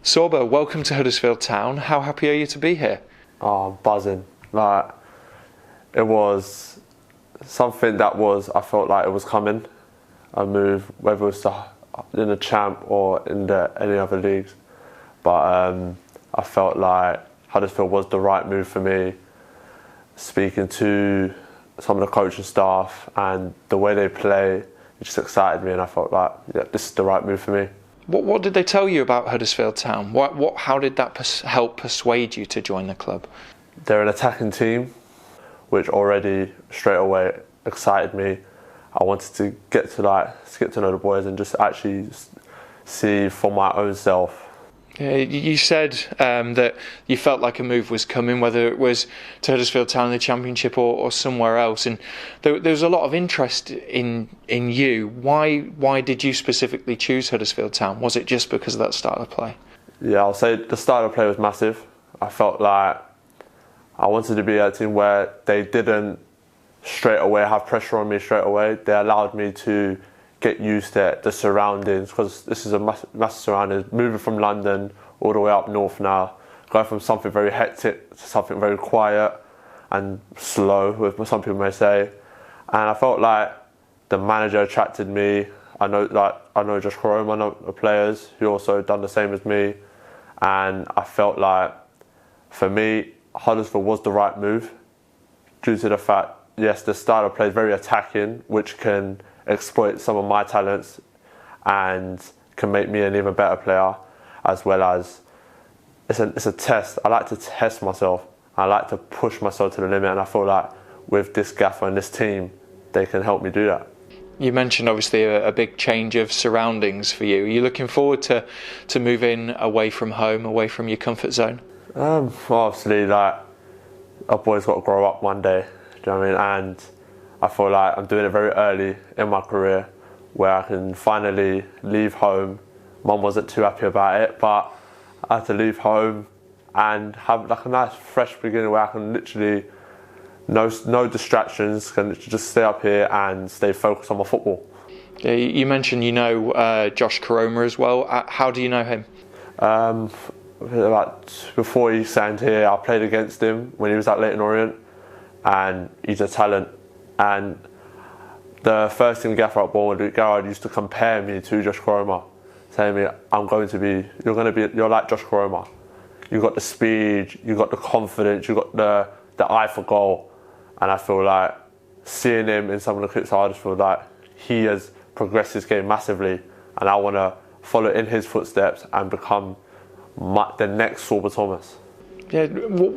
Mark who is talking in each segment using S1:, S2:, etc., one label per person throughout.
S1: Sorba, welcome to Huddersfield Town. How happy are you to be here?
S2: Oh, I'm buzzing. It was something I felt like it was coming. A move, whether it was in the Champ or in any other leagues. But I felt like Huddersfield was the right move for me. Speaking to some of the coaching staff and the way they play, it just excited me, and I felt like, yeah, this is the right move for me.
S1: What did they tell you about Huddersfield Town? How did that help persuade you to join the club?
S2: They're an attacking team, which already straight away excited me. I wanted to get to know the boys and just actually see for my own self.
S1: You said that you felt like a move was coming, whether it was to Huddersfield Town in the Championship or somewhere else, and there was a lot of interest in you. Why did you specifically choose Huddersfield Town? Was it just because of that style of play?
S2: Yeah, I'll say the style of play was massive. I felt like I wanted to be a team where they didn't straight away have pressure on me straight away. They allowed me to get used to the surroundings, because this is a massive surroundings. Moving from London all the way up north now, going from something very hectic to something very quiet and slow, as some people may say. And I felt like the manager attracted me. I know Josh Carome, I know the players who also done the same as me, and I felt like for me Huddersfield was the right move due to the fact, yes, the style of play is very attacking, which can exploit some of my talents and can make me an even better player, as well as it's a test. I like to test myself. I like to push myself to the limit, and I feel like with this gaffer and this team, they can help me do that.
S1: You mentioned obviously a big change of surroundings for you. Are you looking forward to moving away from home, away from your comfort zone?
S2: Obviously, a boy's got to grow up one day. Do you know what I mean? And I feel like I'm doing it very early in my career, where I can finally leave home. Mum wasn't too happy about it, but I had to leave home and have a nice fresh beginning where I can literally no distractions, can just stay up here and stay focused on my football.
S1: You mentioned you know Josh Carome as well. How do you know him?
S2: Before he signed here, I played against him when he was at Leyton Orient, and he's a talent. And the first thing Gaffer at Bournemouth, Garrard used to compare me to Josh Carome, saying to me, you're like Josh Carome. You've got the speed, you've got the confidence, you've got the eye for goal. And I feel like seeing him in some of the clips, I just feel like he has progressed his game massively, and I want to follow in his footsteps and become the next Sorba Thomas.
S1: Yeah,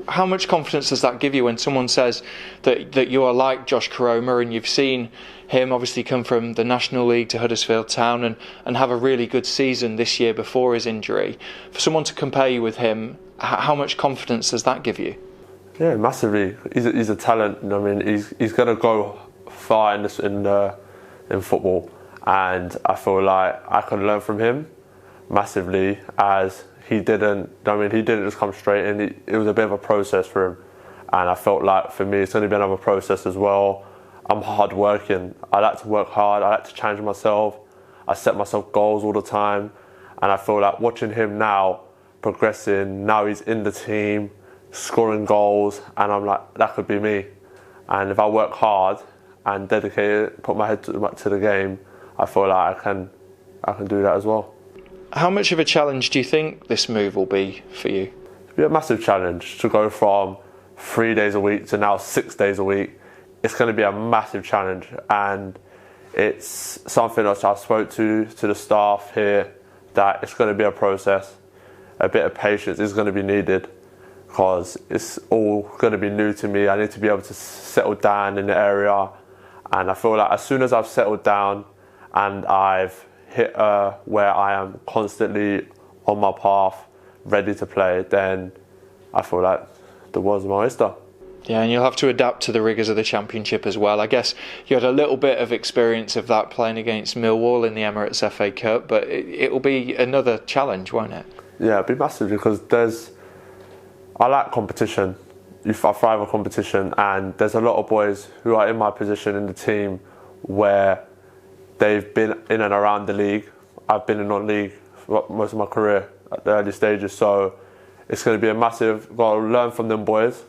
S1: how much confidence does that give you when someone says that you are like Josh Carome, and you've seen him obviously come from the National League to Huddersfield Town and have a really good season this year before his injury? For someone to compare you with him, how much confidence does that give you?
S2: Yeah, massively. He's a talent. I mean, he's going to go far in football, and I feel like I can learn from him massively, as he didn't just come straight in. It was a bit of a process for him, and I felt like for me it's going to be another process as well. I'm hard working. I like to work hard. I like to challenge myself. I set myself goals all the time, and I feel like watching him now progressing. Now he's in the team, scoring goals, and I'm like, that could be me. And if I work hard and dedicate it, put my head to the game, I feel like I can do that as well.
S1: How much of a challenge do you think this move will be for you?
S2: It'll be a massive challenge to go from 3 days a week to now 6 days a week. It's going to be a massive challenge, and it's something that I spoke to the staff here, that it's going to be a process. A bit of patience is going to be needed, because it's all going to be new to me. I need to be able to settle down in the area, and I feel like as soon as I've settled down and I've hit where I am constantly on my path, ready to play, then I feel like the world's my oyster.
S1: Yeah, and you'll have to adapt to the rigours of the Championship as well. I guess you had a little bit of experience of that playing against Millwall in the Emirates FA Cup, but it'll be another challenge, won't it?
S2: Yeah, it'll be massive, because I like competition. I thrive on competition, and there's a lot of boys who are in my position in the team where they've been in and around the league. I've been in the league for most of my career, at the early stages. So it's going to be a massive, got to learn from them boys,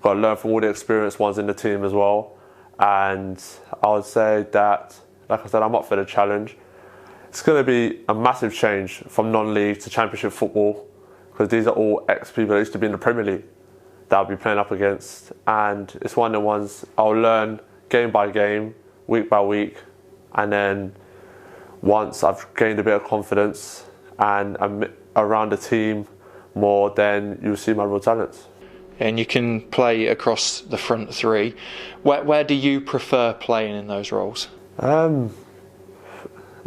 S2: got to learn from all the experienced ones in the team as well. And I would say that, like I said, I'm up for the challenge. It's going to be a massive change from non-league to championship football, because these are all ex-people that used to be in the Premier League that I'll be playing up against. And it's one of the ones I'll learn game by game, week by week. And then once I've gained a bit of confidence and I'm around the team more, then you'll see my real talents.
S1: And you can play across the front three. Where do you prefer playing in those roles?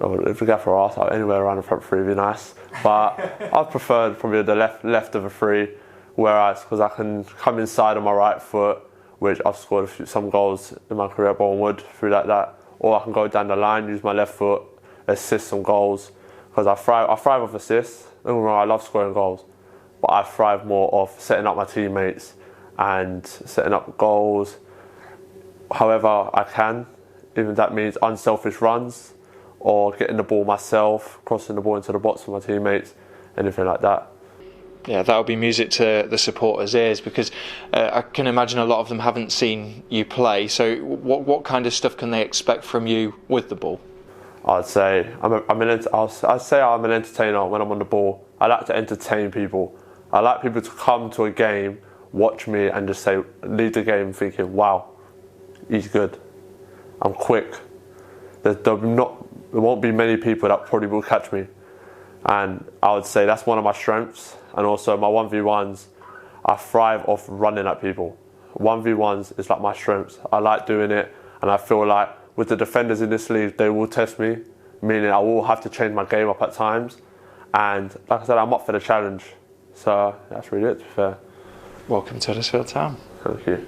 S2: If we go for us, anywhere around the front three would be nice. But I've preferred probably the left of the three, whereas because I can come inside on my right foot, which I've scored some goals in my career at Bournemouth through that. Or I can go down the line, use my left foot, assist some goals. Because I thrive off assists. I love scoring goals, but I thrive more off setting up my teammates and setting up goals. However I can, even if that means unselfish runs, or getting the ball myself, crossing the ball into the box for my teammates, anything like that.
S1: Yeah, that'll be music to the supporters' ears, because I can imagine a lot of them haven't seen you play. So what kind of stuff can they expect from you with the ball?
S2: I'd say I'm an entertainer when I'm on the ball. I like to entertain people. I like people to come to a game, watch me, and just leave the game thinking, wow, he's good. I'm quick. There won't be many people that probably will catch me. And I would say that's one of my strengths. And also my 1v1s, I thrive off running at people. 1v1s is like my strengths. I like doing it, and I feel like with the defenders in this league, they will test me, meaning I will have to change my game up at times. And like I said, I'm up for the challenge. So that's really it, to be fair.
S1: Welcome to Huddersfield Town.
S2: Thank you.